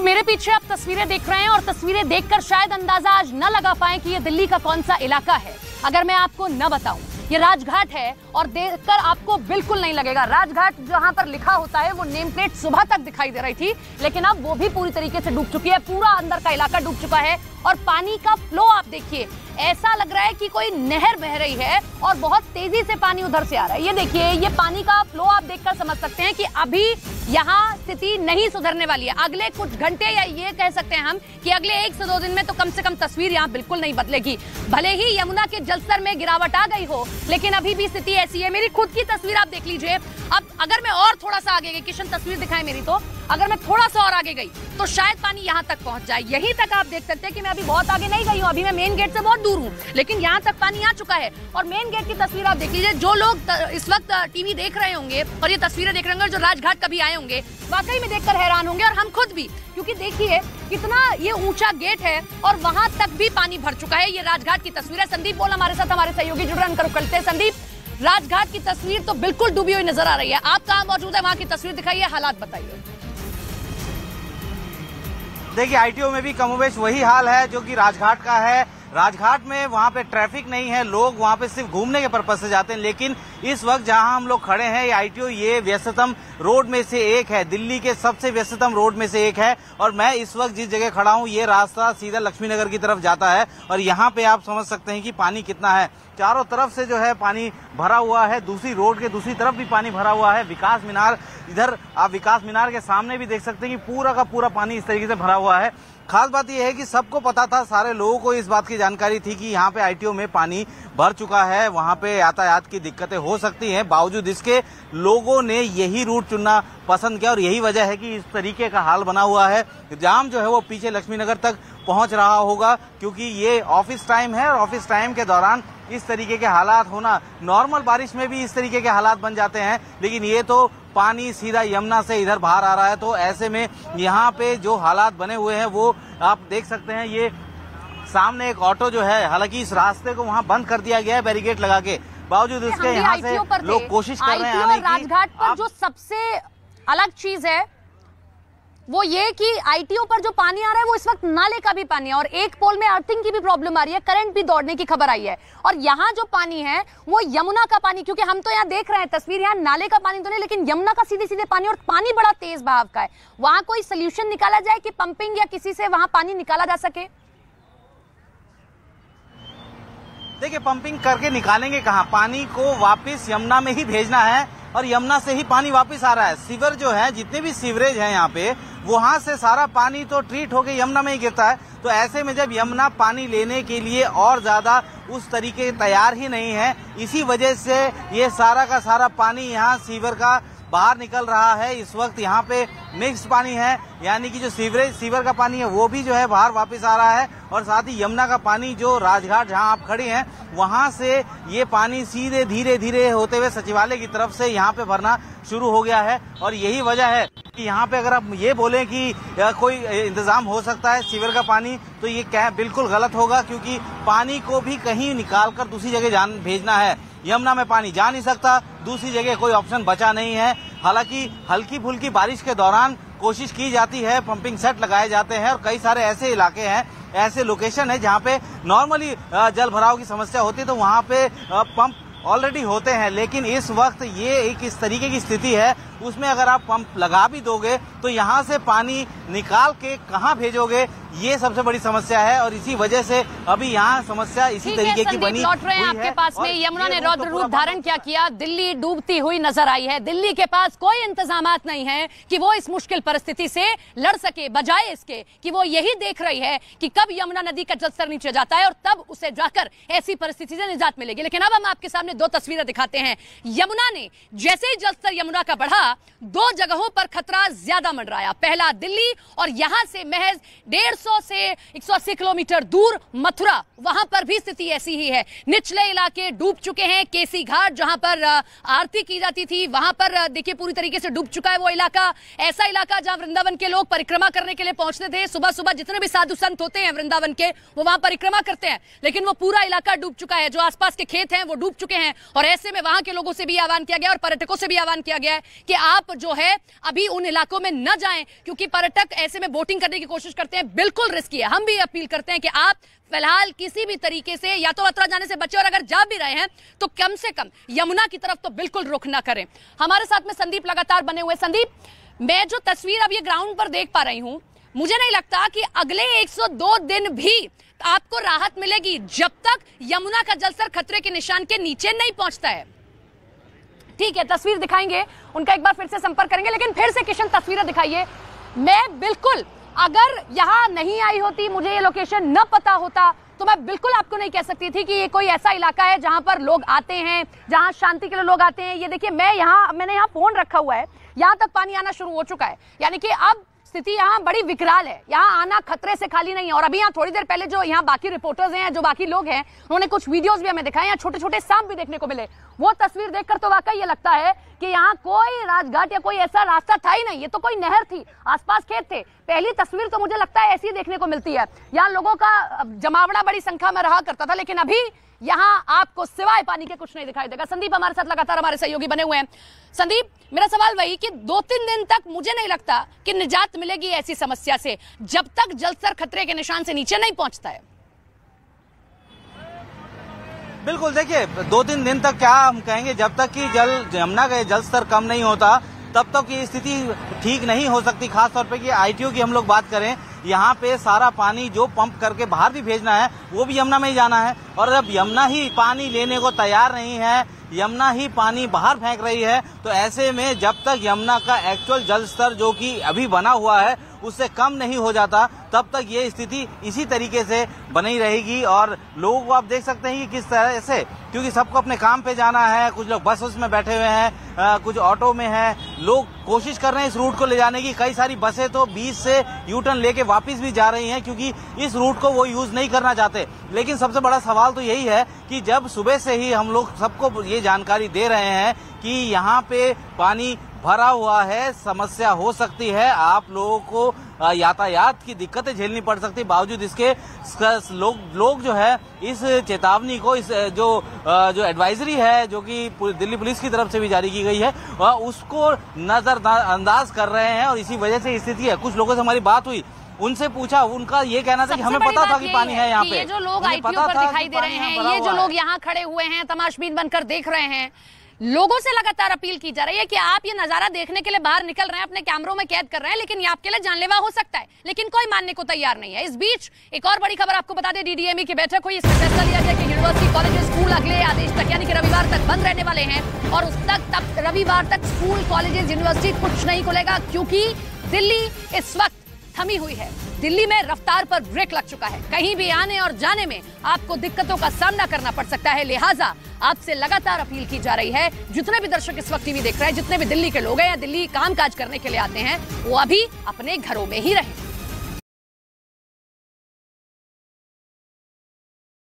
मेरे पीछे आप तस्वीरें देख रहे हैं और तस्वीरें देखकर शायद अंदाजा आज न लगा पाए कि ये दिल्ली का कौन सा इलाका है। अगर मैं आपको न बताऊं, ये राजघाट है और देखकर आपको बिल्कुल नहीं लगेगा। राजघाट जहां पर लिखा होता है वो नेम प्लेट सुबह तक दिखाई दे रही थी, लेकिन अब वो भी पूरी तरीके से डूब चुकी है। पूरा अंदर का इलाका डूब चुका है और पानी का फ्लो आप देखिए, ऐसा लग रहा है कि कोई नहर बह रही है और बहुत तेजी से पानी उधर से आ रहा है। ये देखिए, ये पानी का फ्लो आप देखकर समझ सकते हैं कि अभी यहाँ स्थिति नहीं सुधरने वाली है। अगले कुछ घंटे या ये कह सकते हैं हम कि अगले 1 से 2 दिन में तो कम से कम तस्वीर यहाँ बिल्कुल नहीं बदलेगी। भले ही यमुना के जलस्तर में गिरावट आ गई हो, लेकिन अभी भी स्थिति ऐसी है। मेरी खुद की तस्वीर आप देख लीजिए। अब अगर मैं और थोड़ा सा आगे गई, किशन तस्वीर दिखाए मेरी, तो अगर मैं थोड़ा सा और आगे गई तो शायद पानी यहाँ तक पहुंच जाए। यहीं तक आप देख सकते हैं कि मैं अभी बहुत आगे नहीं गई हूँ, अभी मैं मेन गेट से बहुत दूर हूँ, लेकिन यहाँ तक पानी आ चुका है। और मेन गेट की तस्वीर आप देख लीजिए। जो लोग इस वक्त टीवी देख रहे होंगे और ये तस्वीरें देख रहे होंगे, जो राजघाट कभी आए होंगे, वाकई में देखकर हैरान होंगे और हम खुद भी, क्योंकि देखिए कितना ये ऊंचा गेट है और वहां तक भी पानी भर चुका है। ये राजघाट की तस्वीर है। संदीप बोल हमारे साथ, हमारे सहयोगी जुड़ रहे हैं, करते हैं। संदीप, राजघाट की तस्वीर तो बिल्कुल डूबी हुई नजर आ रही है। आप कहाँ मौजूद है, वहां की तस्वीर दिखाइए, हालात बताइए। देखिए, आईटीओ में भी कमोबेश वही हाल है जो कि राजघाट का है। राजघाट में वहाँ पे ट्रैफिक नहीं है, लोग वहाँ पे सिर्फ घूमने के पर्पज से जाते हैं। लेकिन इस वक्त जहाँ हम लोग खड़े हैं, ये आईटीओ ये व्यस्ततम रोड में से एक है, दिल्ली के सबसे व्यस्ततम रोड में से एक है। और मैं इस वक्त जिस जगह खड़ा हूँ, ये रास्ता सीधा लक्ष्मीनगर की तरफ जाता है और यहाँ पे आप समझ सकते हैं कि पानी कितना है। चारों तरफ से जो है पानी भरा हुआ है, दूसरी रोड के दूसरी तरफ भी पानी भरा हुआ है। विकास मीनार, इधर आप विकास मीनार के सामने भी देख सकते हैं कि पूरा का पूरा पानी इस तरीके से भरा हुआ है। खास बात यह है कि सबको पता था, सारे लोगों को इस बात की जानकारी थी कि यहाँ पे आईटीओ में पानी भर चुका है, वहाँ पे यातायात की दिक्कतें हो सकती हैं। बावजूद इसके लोगों ने यही रूट चुनना पसंद किया और यही वजह है कि इस तरीके का हाल बना हुआ है। जाम जो है वो पीछे लक्ष्मीनगर तक पहुंच रहा होगा, क्योंकि ये ऑफिस टाइम है और ऑफिस टाइम के दौरान इस तरीके के हालात होना, नॉर्मल बारिश में भी इस तरीके के हालात बन जाते हैं, लेकिन ये तो पानी सीधा यमुना से इधर बाहर आ रहा है। तो ऐसे में यहाँ पे जो हालात बने हुए हैं वो आप देख सकते हैं। ये सामने एक ऑटो जो है, हालांकि इस रास्ते को वहाँ बंद कर दिया गया है बैरिकेड लगा के, बावजूद उसके यहाँ से लोग कोशिश कर रहे हैं आने की। राजघाट पर जो सबसे अलग चीज है वो ये कि आईटीओ पर जो पानी आ रहा है वो इस वक्त नाले का भी पानी है और एक पोल में अर्थिंग की भी प्रॉब्लम आ रही है, करंट भी दौड़ने की खबर आई है। और यहाँ जो पानी है वो यमुना का पानी, क्योंकि हम तो यहाँ देख रहे हैं तस्वीर, यहाँ नाले का पानी तो नहीं, लेकिन यमुना का सीधे सीधे पानी, और पानी बड़ा तेज बहाव का है। वहां कोई सोल्यूशन निकाला जाए कि पंपिंग या किसी से वहां पानी निकाला जा सके? देखिए, पंपिंग करके निकालेंगे कहाँ, पानी को वापस यमुना में ही भेजना है और यमुना से ही पानी वापस आ रहा है। सीवर जो है, जितने भी सीवरेज हैं यहाँ पे, वहां से सारा पानी तो ट्रीट होके यमुना में ही गिरता है। तो ऐसे में जब यमुना पानी लेने के लिए और ज्यादा उस तरीके तैयार ही नहीं है, इसी वजह से ये सारा का सारा पानी यहाँ सीवर का बाहर निकल रहा है। इस वक्त यहाँ पे मिक्स्ड पानी है, यानी कि जो सीवर का पानी है वो भी जो है बाहर वापस आ रहा है और साथ ही यमुना का पानी जो राजघाट जहाँ आप खड़े हैं वहां से ये पानी सीधे धीरे धीरे होते हुए सचिवालय की तरफ से यहाँ पे भरना शुरू हो गया है। और यही वजह है कि यहाँ पे अगर आप ये बोलें कि कोई इंतजाम हो सकता है सीवर का पानी, तो ये क्या बिल्कुल गलत होगा, क्योंकि पानी को भी कहीं निकाल कर दूसरी जगह भेजना है। यमुना में पानी जा नहीं सकता, दूसरी जगह कोई ऑप्शन बचा नहीं है। हालांकि हल्की फुल्की बारिश के दौरान कोशिश की जाती है, पंपिंग सेट लगाए जाते हैं और कई सारे ऐसे इलाके हैं, ऐसे लोकेशन है जहां पे नॉर्मली जल भराव की समस्या होती है, तो वहां पे पंप ऑलरेडी होते हैं। लेकिन इस वक्त ये एक इस तरीके की स्थिति है, उसमें अगर आप पंप लगा भी दोगे तो यहाँ से पानी निकाल के कहाँ भेजोगे, ये सबसे बड़ी समस्या है। और इसी वजह से अभी यहाँ समस्या इसी तरीके की बनी लौट रहे हैं आपके पास में। यमुना ने रौद्र रूप धारण क्या किया, दिल्ली डूबती हुई नजर आई है। दिल्ली के पास कोई इंतजामात नहीं है कि वो इस मुश्किल परिस्थिति से लड़ सके, बजाय इसके कि वो यही देख रही है कि कब यमुना नदी का जलस्तर नीचे जाता है और तब उसे जाकर ऐसी परिस्थिति से निजात मिलेगी। लेकिन अब हम आपके सामने 2 तस्वीरें दिखाते हैं। यमुना ने जैसे ही जलस्तर यमुना का बढ़ा, 2 जगहों पर खतरा ज्यादा मंडराया। पहला दिल्ली और यहां से महज 150 से 180 किलोमीटर दूर मथुरा, वहां पर भी स्थिति ऐसी ही है। निचले इलाके डूब चुके हैं। केसी घाट जहां पर आरती की जाती थी, वहां पर देखिए पूरी तरीके से डूब चुका है वो इलाका। ऐसा इलाका जहां वृंदावन के लोग परिक्रमा करने के लिए पहुंचते थे। सुबह सुबह जितने भी साधु संत होते हैं वृंदावन के, वो वहां परिक्रमा करते हैं, लेकिन वो पूरा इलाका डूब चुका है। जो आसपास के खेत हैं वो डूब चुके हैं। हैं। और ऐसे में वहां के लोगों से भी आह्वान किया गया और पर्यटकों से भी आह्वान किया गया है कि आप जो है अभी उन इलाकों में न जाएं, क्योंकि पर्यटक ऐसे में बोटिंग करने की कोशिश करते हैं, बिल्कुल रिस्की है। हम भी अपील करते हैं कि आप फिलहाल किसी भी तरीके से या तो मथुरा जाने से बचे, और अगर जा भी रहे हैं तो कम से कम यमुना की तरफ तो बिल्कुल रुख ना करें। हमारे साथ में संदीप लगातार बने हुए। संदीप, मैं जो तस्वीर अब ये ग्राउंड पर देख पा रही हूं, मुझे नहीं लगता कि अगले 102 दिन भी आपको राहत मिलेगी जब तक यमुना का जलस्तर खतरे के निशान के नीचे नहीं पहुंचता है। ठीक है, तस्वीर दिखाएंगे, उनका एक बार फिर से संपर्क करेंगे, लेकिन फिर से किशन तस्वीरें दिखाइए। मैं बिल्कुल, अगर यहां नहीं आई होती, मुझे ये लोकेशन न पता होता, तो मैं बिल्कुल आपको नहीं कह सकती थी कि ये कोई ऐसा इलाका है जहां पर लोग आते हैं, जहां शांति के लिए लोग आते हैं। ये देखिए, मैंने यहाँ फोन रखा हुआ है, यहां तक पानी आना शुरू हो चुका है, यानी कि अब स्थिति यहाँ बड़ी विकराल है। यहाँ आना खतरे से खाली नहीं है। और अभी यहाँ थोड़ी देर पहले जो यहाँ बाकी रिपोर्टर्स हैं, जो बाकी लोग हैं, उन्होंने कुछ वीडियोस भी हमें दिखाए, यहाँ छोटे छोटे सांप भी देखने को मिले। वो तस्वीर देखकर तो वाकई ये लगता है कि यहाँ कोई राजघाट या कोई ऐसा रास्ता था ही नहीं, ये तो कोई नहर थी, आसपास खेत थे। पहली तस्वीर तो मुझे लगता है ऐसी देखने को मिलती है। यहाँ लोगों का जमावड़ा बड़ी संख्या में रहा करता था, लेकिन अभी यहाँ आपको सिवाय पानी के कुछ नहीं दिखाई देगा। संदीप हमारे साथ लगातार हमारे सहयोगी बने हुए हैं। संदीप, मेरा सवाल वही कि 2-3 दिन तक मुझे नहीं लगता कि निजात मिलेगी ऐसी समस्या से, जब तक जलस्तर खतरे के निशान से नीचे नहीं पहुंचता है। बिल्कुल, देखिए 2-3 दिन तक क्या हम कहेंगे, जब तक कि यमुना का जल स्तर कम नहीं होता तब तक ये स्थिति ठीक नहीं हो सकती। खासतौर पे कि आईटीओ की हम लोग बात करें, यहाँ पे सारा पानी जो पंप करके बाहर भी भेजना है वो भी यमुना में ही जाना है। और जब यमुना ही पानी लेने को तैयार नहीं है, यमुना ही पानी बाहर फेंक रही है, तो ऐसे में जब तक यमुना का एक्चुअल जल स्तर जो कि अभी बना हुआ है उससे कम नहीं हो जाता, तब तक ये स्थिति इसी तरीके से बनी रहेगी। और लोगों को आप देख सकते हैं कि किस तरह से, क्योंकि सबको अपने काम पे जाना है, कुछ लोग बस में बैठे हुए हैं, कुछ ऑटो में हैं, लोग कोशिश कर रहे हैं इस रूट को ले जाने की। कई सारी बसें तो बीच से यू टर्न लेके वापस भी जा रही हैं, क्योंकि इस रूट को वो यूज नहीं करना चाहते। लेकिन सबसे बड़ा सवाल तो यही है कि जब सुबह से ही हम लोग सबको ये जानकारी दे रहे हैं कि यहाँ पे पानी भरा हुआ है, समस्या हो सकती है, आप लोगों को यातायात की दिक्कतें झेलनी पड़ सकती, बावजूद इसके लोग जो है इस चेतावनी को, इस जो एडवाइजरी है जो कि दिल्ली पुलिस की तरफ से भी जारी की गई है, उसको नजरअंदाज कर रहे हैं। और इसी वजह से स्थिति है। कुछ लोगों से हमारी बात हुई, उनसे पूछा, उनका ये कहना था कि हमें पता था कि पानी है यहाँ पे। ये जो लोग आईटीओ पर दिखाई दे रहे हैं, ये जो लोग यहाँ खड़े हुए हैं, तमाशबीन बनकर देख रहे हैं, लोगों से लगातार अपील की जा रही है कि आप ये नजारा देखने के लिए बाहर निकल रहे हैं, अपने कैमरों में कैद कर रहे हैं, लेकिन ये आपके लिए जानलेवा हो सकता है, लेकिन कोई मानने को तैयार नहीं है। इस बीच एक और बड़ी खबर आपको बता दें, डीडीएमई की बैठक हुई, इसमें फैसला लिया गया कि यूनिवर्सिटी, कॉलेज, स्कूल अगले आदेश तक यानी कि रविवार तक बंद रहने वाले हैं। और उस तक रविवार तक स्कूल, कॉलेज, यूनिवर्सिटी कुछ नहीं खुलेगा, क्योंकि दिल्ली इस वक्त थमी हुई है। दिल्ली में रफ्तार पर ब्रेक लग चुका है। कहीं भी आने और जाने में आपको दिक्कतों का सामना करना पड़ सकता है। लिहाजा आपसे लगातार अपील की जा रही है, जितने भी दर्शक इस वक्त टीवी देख रहे हैं, जितने भी दिल्ली के लोग हैं या दिल्ली कामकाज करने के लिए आते हैं, वो अभी अपने घरों में ही रहें।